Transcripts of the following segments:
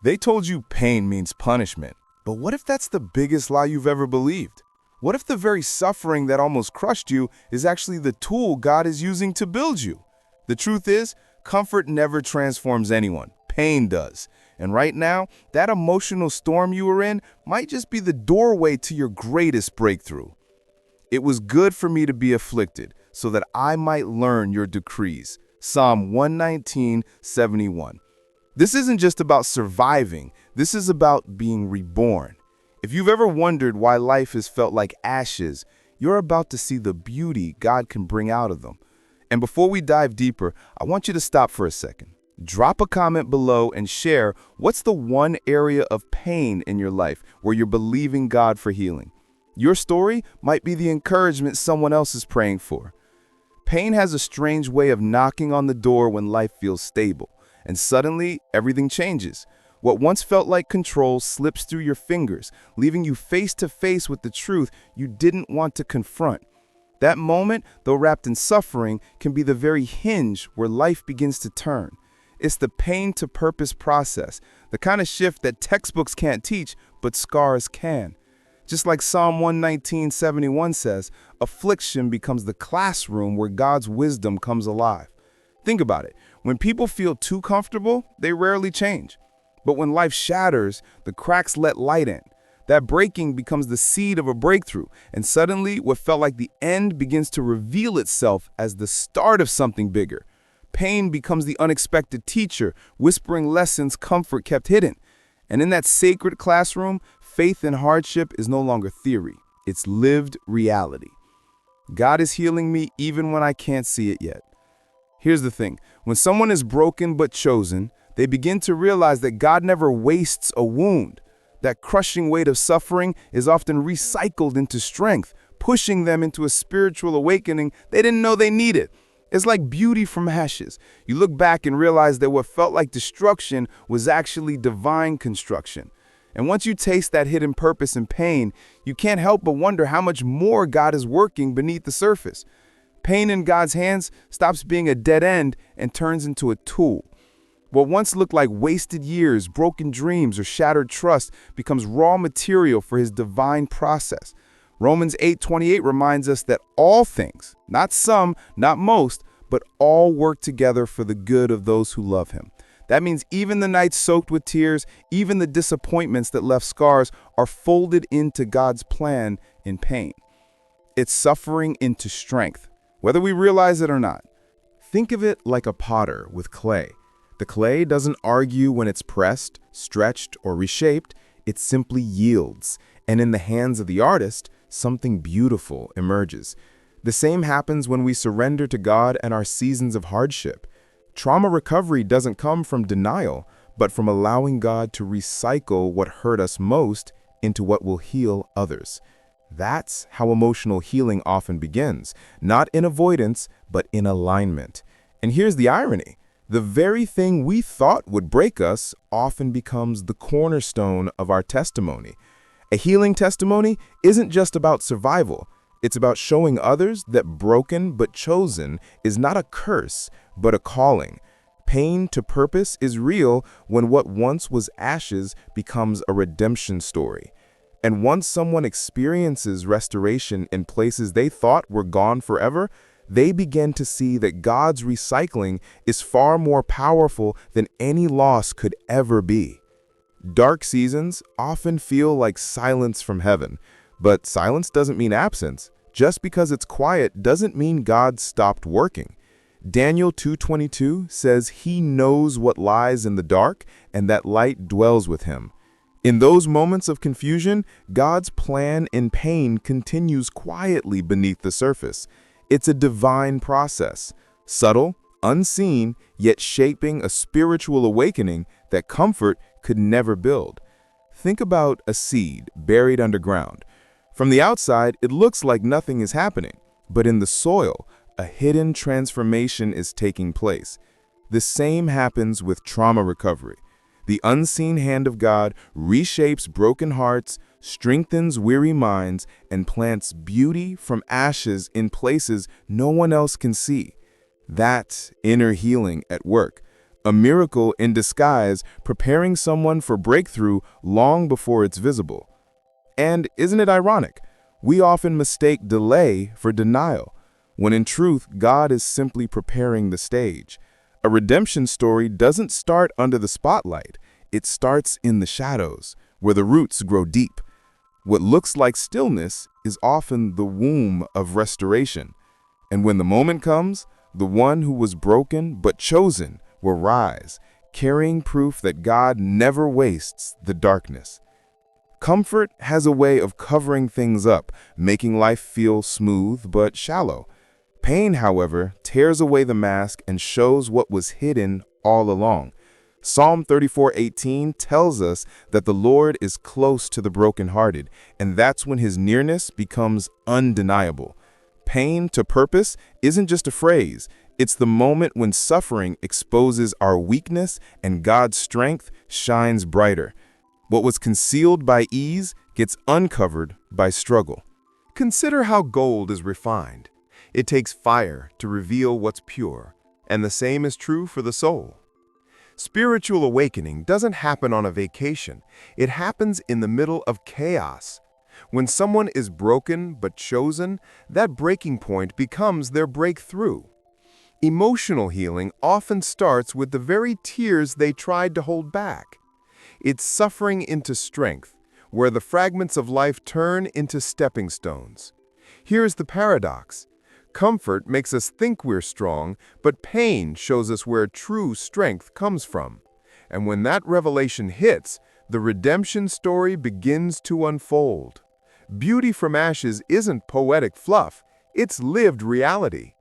They told you pain means punishment, but what if that's the biggest lie you've ever believed? What if the very suffering that almost crushed you is actually the tool God is using to build you? The truth is, comfort never transforms anyone. Pain does. And right now, that emotional storm you were in might just be the doorway to your greatest breakthrough. It was good for me to be afflicted, so that I might learn your decrees. Psalm 119:71. This isn't just about surviving, this is about being reborn. If you've ever wondered why life has felt like ashes, you're about to see the beauty God can bring out of them. And before we dive deeper, I want you to stop for a second. Drop a comment below and share what's the one area of pain in your life where you're believing God for healing. Your story might be the encouragement someone else is praying for. Pain has a strange way of knocking on the door when life feels stable, and suddenly everything changes. What once felt like control slips through your fingers, leaving you face to face with the truth you didn't want to confront. That moment, though wrapped in suffering, can be the very hinge where life begins to turn. It's the pain to purpose process, the kind of shift that textbooks can't teach, but scars can. Just like Psalm 119:71 says, affliction becomes the classroom where God's wisdom comes alive. Think about it. When people feel too comfortable, they rarely change. But when life shatters, the cracks let light in. That breaking becomes the seed of a breakthrough, and suddenly what felt like the end begins to reveal itself as the start of something bigger. Pain becomes the unexpected teacher, whispering lessons comfort kept hidden. And in that sacred classroom, faith in hardship is no longer theory. It's lived reality. God is healing me even when I can't see it yet. Here's the thing. When someone is broken but chosen, they begin to realize that God never wastes a wound. That crushing weight of suffering is often recycled into strength, pushing them into a spiritual awakening they didn't know they needed. It's like beauty from ashes. You look back and realize that what felt like destruction was actually divine construction. And once you taste that hidden purpose in pain, you can't help but wonder how much more God is working beneath the surface. Pain in God's hands stops being a dead end and turns into a tool. What once looked like wasted years, broken dreams, or shattered trust becomes raw material for his divine process. Romans 8:28 reminds us that all things, not some, not most, but all work together for the good of those who love him. That means even the nights soaked with tears, even the disappointments that left scars are folded into God's plan in pain. It's suffering into strength, whether we realize it or not. Think of it like a potter with clay. The clay doesn't argue when it's pressed, stretched, or reshaped. It simply yields. And in the hands of the artist, something beautiful emerges. The same happens when we surrender to God and our seasons of hardship. Trauma recovery doesn't come from denial, but from allowing God to recycle what hurt us most into what will heal others. That's how emotional healing often begins, not in avoidance, but in alignment. And here's the irony. The very thing we thought would break us often becomes the cornerstone of our testimony. A healing testimony isn't just about survival. It's about showing others that broken but chosen is not a curse, but a calling. Pain to purpose is real when what once was ashes becomes a redemption story. And once someone experiences restoration in places they thought were gone forever, they begin to see that God's recycling is far more powerful than any loss could ever be. Dark seasons often feel like silence from heaven, but silence doesn't mean absence. Just because it's quiet doesn't mean God stopped working. Daniel 2:22 says he knows what lies in the dark and that light dwells with him. In those moments of confusion, God's plan in pain continues quietly beneath the surface. It's a divine process, subtle, unseen, yet shaping a spiritual awakening that comfort could never build. Think about a seed buried underground. From the outside, it looks like nothing is happening, but in the soil, a hidden transformation is taking place. The same happens with trauma recovery. The unseen hand of God reshapes broken hearts, strengthens weary minds, and plants beauty from ashes in places no one else can see. That's inner healing at work. A miracle in disguise, preparing someone for breakthrough long before it's visible. And isn't it ironic? We often mistake delay for denial, when in truth, God is simply preparing the stage. A redemption story doesn't start under the spotlight. It starts in the shadows, where the roots grow deep. What looks like stillness is often the womb of restoration. And when the moment comes, the one who was broken but chosen will rise, carrying proof that God never wastes the darkness. Comfort has a way of covering things up, making life feel smooth but shallow. Pain, however, tears away the mask and shows what was hidden all along. Psalm 34:18 tells us that the Lord is close to the brokenhearted, and that's when his nearness becomes undeniable. Pain to purpose isn't just a phrase. It's the moment when suffering exposes our weakness and God's strength shines brighter. What was concealed by ease gets uncovered by struggle. Consider how gold is refined. It takes fire to reveal what's pure, and the same is true for the soul. Spiritual awakening doesn't happen on a vacation. It happens in the middle of chaos. When someone is broken but chosen, that breaking point becomes their breakthrough. Emotional healing often starts with the very tears they tried to hold back. It's suffering into strength, where the fragments of life turn into stepping stones. Here's the paradox. Comfort makes us think we're strong, but pain shows us where true strength comes from. And when that revelation hits, the redemption story begins to unfold. Beauty from ashes isn't poetic fluff, it's lived reality.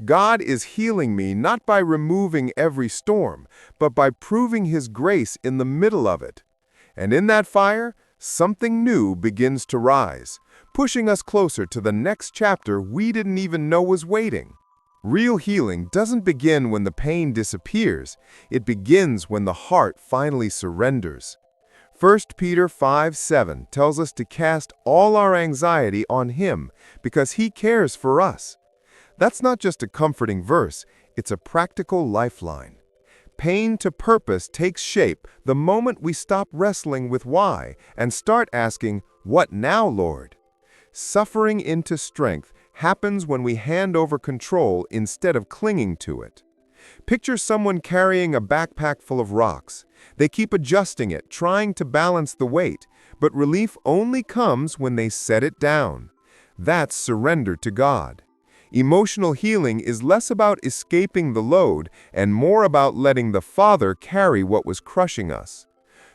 God is healing me not by removing every storm, but by proving his grace in the middle of it. And in that fire, something new begins to rise, pushing us closer to the next chapter we didn't even know was waiting. Real healing doesn't begin when the pain disappears. It begins when the heart finally surrenders. 1 Peter 5:7 tells us to cast all our anxiety on him because he cares for us. That's not just a comforting verse, it's a practical lifeline. Pain to purpose takes shape the moment we stop wrestling with why and start asking, "What now, Lord?" Suffering into strength happens when we hand over control instead of clinging to it. Picture someone carrying a backpack full of rocks. They keep adjusting it, trying to balance the weight, but relief only comes when they set it down. That's surrender to God. Emotional healing is less about escaping the load and more about letting the Father carry what was crushing us.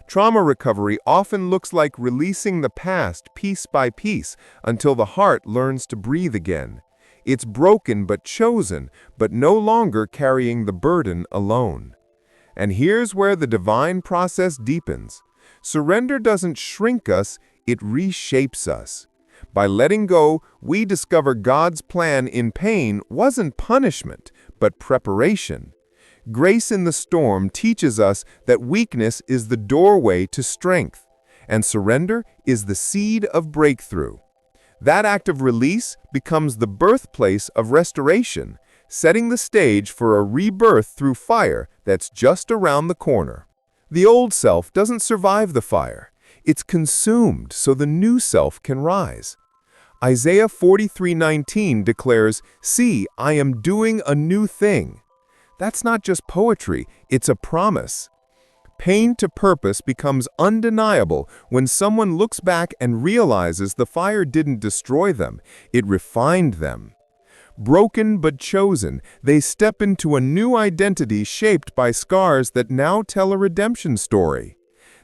Trauma recovery often looks like releasing the past piece by piece until the heart learns to breathe again. It's broken but chosen, but no longer carrying the burden alone. And here's where the divine process deepens. Surrender doesn't shrink us, it reshapes us. By letting go, we discover God's plan in pain wasn't punishment, but preparation. Grace in the storm teaches us that weakness is the doorway to strength, and surrender is the seed of breakthrough. That act of release becomes the birthplace of restoration, setting the stage for a rebirth through fire that's just around the corner. The old self doesn't survive the fire. It's consumed so the new self can rise. Isaiah 43:19 declares, "See, I am doing a new thing." That's not just poetry, it's a promise. Pain to purpose becomes undeniable when someone looks back and realizes the fire didn't destroy them, it refined them. Broken but chosen, they step into a new identity shaped by scars that now tell a redemption story.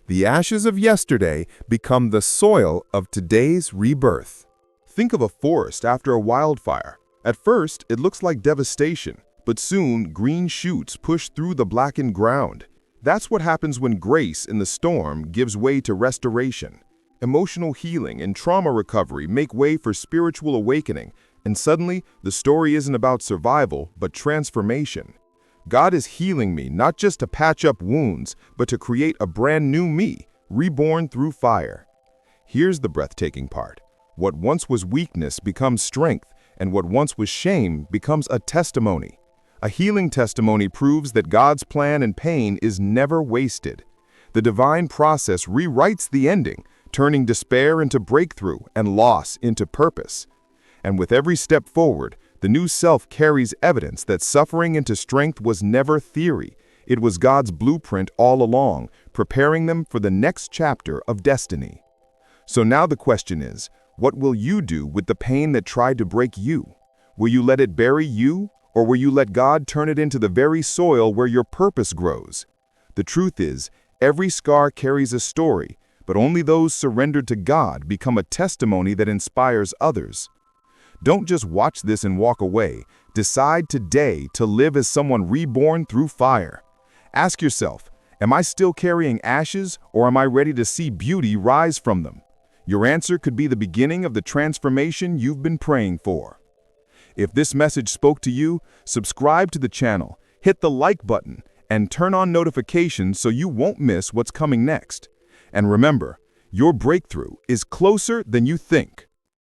The ashes of yesterday become the soil of today's rebirth. Think of a forest after a wildfire. At first, it looks like devastation, but soon green shoots push through the blackened ground. That's what happens when grace in the storm gives way to restoration. Emotional healing and trauma recovery make way for spiritual awakening, and suddenly, the story isn't about survival, but transformation. God is healing me not just to patch up wounds, but to create a brand new me, reborn through fire. Here's the breathtaking part. What once was weakness becomes strength, and what once was shame becomes a testimony. A healing testimony proves that God's plan and pain is never wasted. The divine process rewrites the ending, turning despair into breakthrough and loss into purpose. And with every step forward, the new self carries evidence that suffering into strength was never theory. It was God's blueprint all along, preparing them for the next chapter of destiny. So now the question is, what will you do with the pain that tried to break you? Will you let it bury you, or will you let God turn it into the very soil where your purpose grows? The truth is, every scar carries a story, but only those surrendered to God become a testimony that inspires others. Don't just watch this and walk away. Decide today to live as someone reborn through fire. Ask yourself, am I still carrying ashes, or am I ready to see beauty rise from them? Your answer could be the beginning of the transformation you've been praying for. If this message spoke to you, subscribe to the channel, hit the like button, and turn on notifications so you won't miss what's coming next. And remember, your breakthrough is closer than you think.